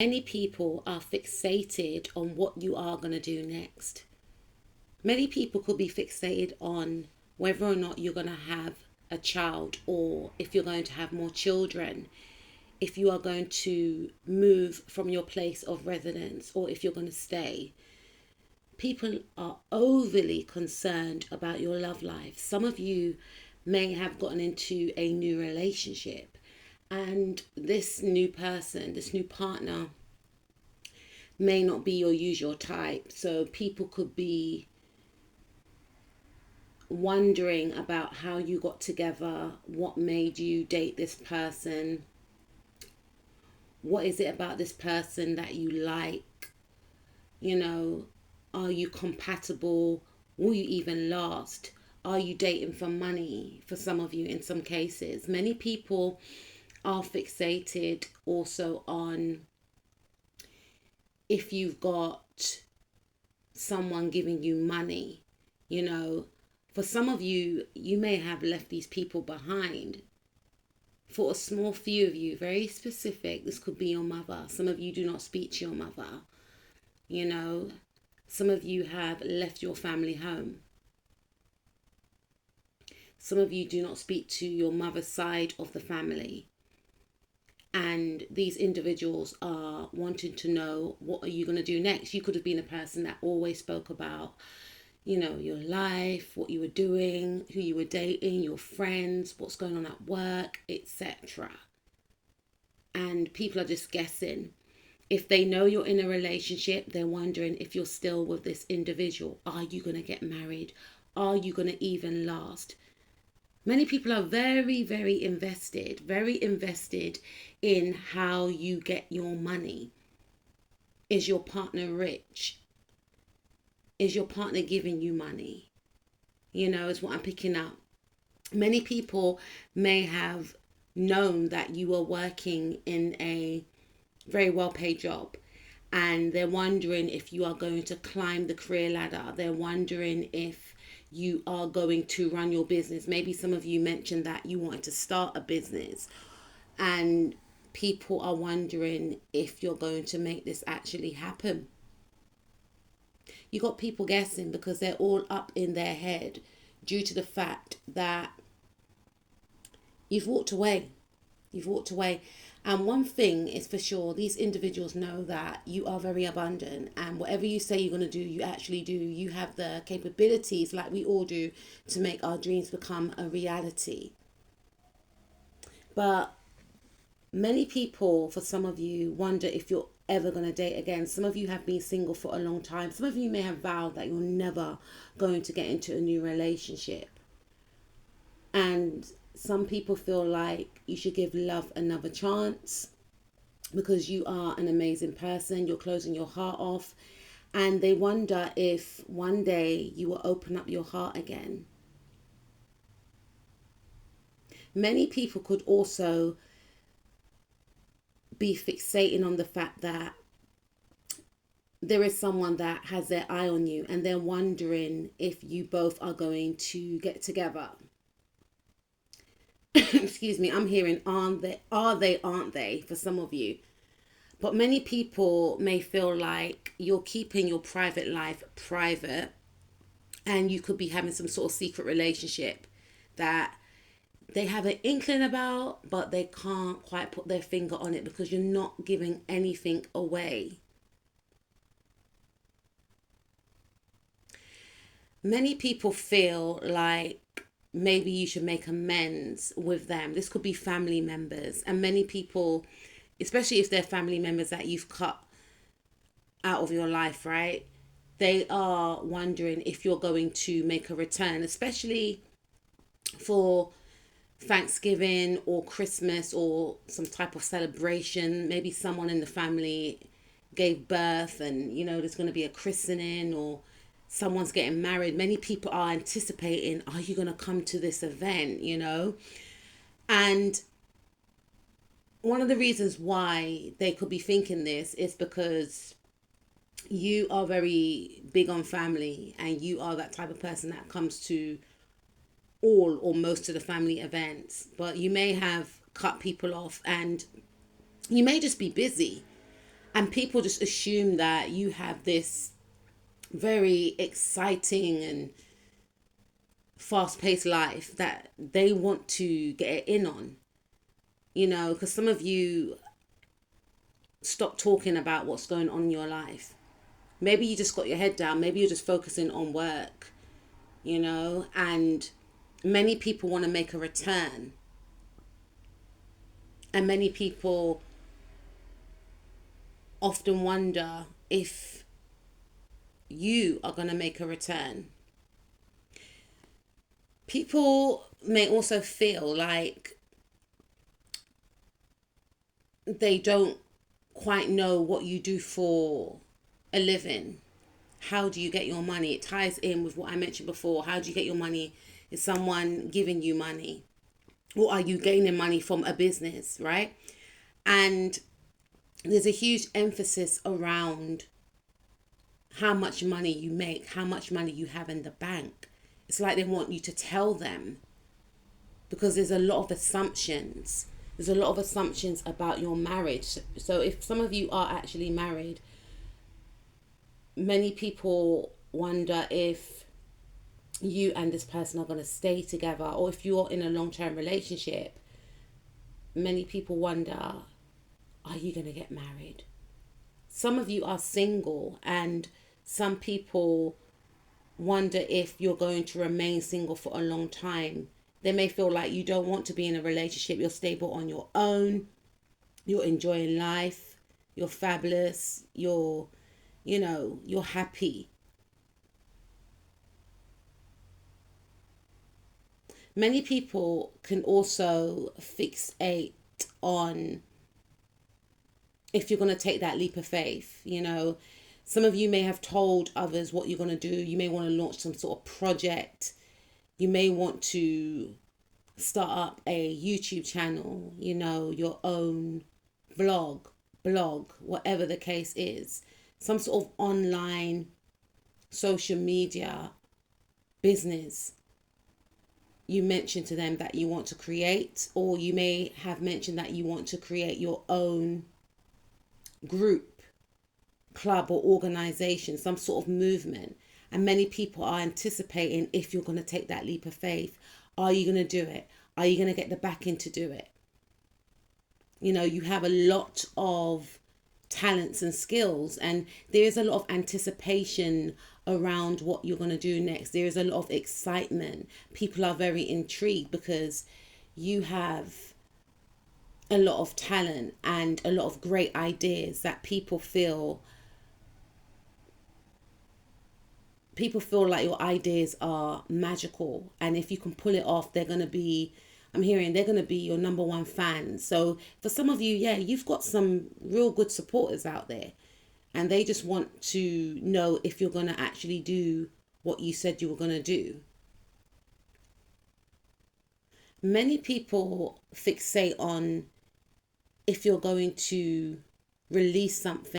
Many people are fixated on what you are going to do next. Many people could be fixated on whether or not you're going to have a child, or if you're going to have more children, if you are going to move from your place of residence, or if you're going to stay. People are overly concerned about your love life. Some of you may have gotten into a new relationship, and this new person, this new partner, may not be your usual type. So people could be wondering about how you got together, what made you date this person, what is it about this person that you like, you know, are you compatible, will you even last, are you dating for money? For some of you, in some cases, many people are fixated also on if you've got someone giving you money. You know, for some of you, you may have left these people behind. For a small few of you, very specific, this could be your mother. Some of you do not speak to your mother. You know, some of you have left your family home. Some of you do not speak to your mother's side of the family. And these individuals are wanting to know, what are you going to do next? You could have been a person that always spoke about, you know, your life, what you were doing, who you were dating, your friends, what's going on at work, etc. And people are just guessing. If they know you're in a relationship, they're wondering if you're still with this individual. Are you going to get married? Are you going to even last? Many people are very, very invested in how you get your money. Is your partner rich? Is your partner giving you money? You know, is what I'm picking up. Many people may have known that you are working in a very well paid job, and they're wondering if you are going to climb the career ladder. They're wondering if you are going to run your business. Maybe some of you mentioned that you wanted to start a business, and people are wondering if you're going to make this actually happen. You got people guessing because they're all up in their head due to the fact that you've walked away. You've walked away. And one thing is for sure, these individuals know that you are very abundant, and whatever you say you're going to do, you actually do. You have the capabilities, like we all do, to make our dreams become a reality. But many people, for some of you, wonder if you're ever going to date again. Some of you have been single for a long time. Some of you may have vowed that you're never going to get into a new relationship. And some people feel like you should give love another chance because you are an amazing person. You're closing your heart off. And they wonder if one day you will open up your heart again. Many people could also be fixating on the fact that there is someone that has their eye on you, and they're wondering if you both are going to get together. Excuse me, I'm hearing aren't they for some of you. But many people may feel like you're keeping your private life private, and you could be having some sort of secret relationship that they have an inkling about, but they can't quite put their finger on it because you're not giving anything away. Many people feel like maybe you should make amends with them. This could be family members, and many people, especially if they're family members that you've cut out of your life, right? They are wondering if you're going to make a return, especially for Thanksgiving or Christmas or some type of celebration. Maybe someone in the family gave birth, and you know there's going to be a christening, or someone's getting married. Many people are anticipating, are you going to come to this event, you know? And one of the reasons why they could be thinking this is because you are very big on family, and you are that type of person that comes to all or most of the family events. But you may have cut people off, and you may just be busy. people just assume that you have this very exciting and fast-paced life that they want to get in on, because some of you stop talking about what's going on in your life. Maybe you just got your head down, maybe you're just focusing on work, and many people want to make a return, and many people often wonder if you are going to make a return. People may also feel like they don't quite know what you do for a living. How do you get your money? It ties in with what I mentioned before. How do you get your money? Is someone giving you money? Or are you gaining money from a business, right? And there's a huge emphasis around how much money you make, how much money you have in the bank. It's like they want you to tell them, because there's a lot of assumptions. There's a lot of assumptions about your marriage. So if some of you are actually married, many people wonder if you and this person are going to stay together, or if you're in a long-term relationship, many people wonder, are you going to get married? Some of you are single, and some people wonder if you're going to remain single for a long time. They may feel like you don't want to be in a relationship. You're stable on your own. You're enjoying life. You're fabulous. You're happy. Many people can also fixate on if you're going to take that leap of faith. Some of you may have told others what you're going to do. You may want to launch some sort of project. You may want to start up a YouTube channel, your own blog, whatever the case is. Some sort of online social media business. You mentioned to them that you want to create, or you may have mentioned that you want to create your own group, club, or organization, some sort of movement. And many people are anticipating if you're going to take that leap of faith. Are you going to do it? Are you going to get the backing to do it? You have a lot of talents and skills, and there is a lot of anticipation around what you're going to do next. There is a lot of excitement. People are very intrigued because you have a lot of talent and a lot of great ideas that people feel like your ideas are magical, and if you can pull it off, they're going to be your number one fan. So for some of you, you've got some real good supporters out there, and they just want to know if you're going to actually do what you said you were going to do. Many people fixate on if you're going to release something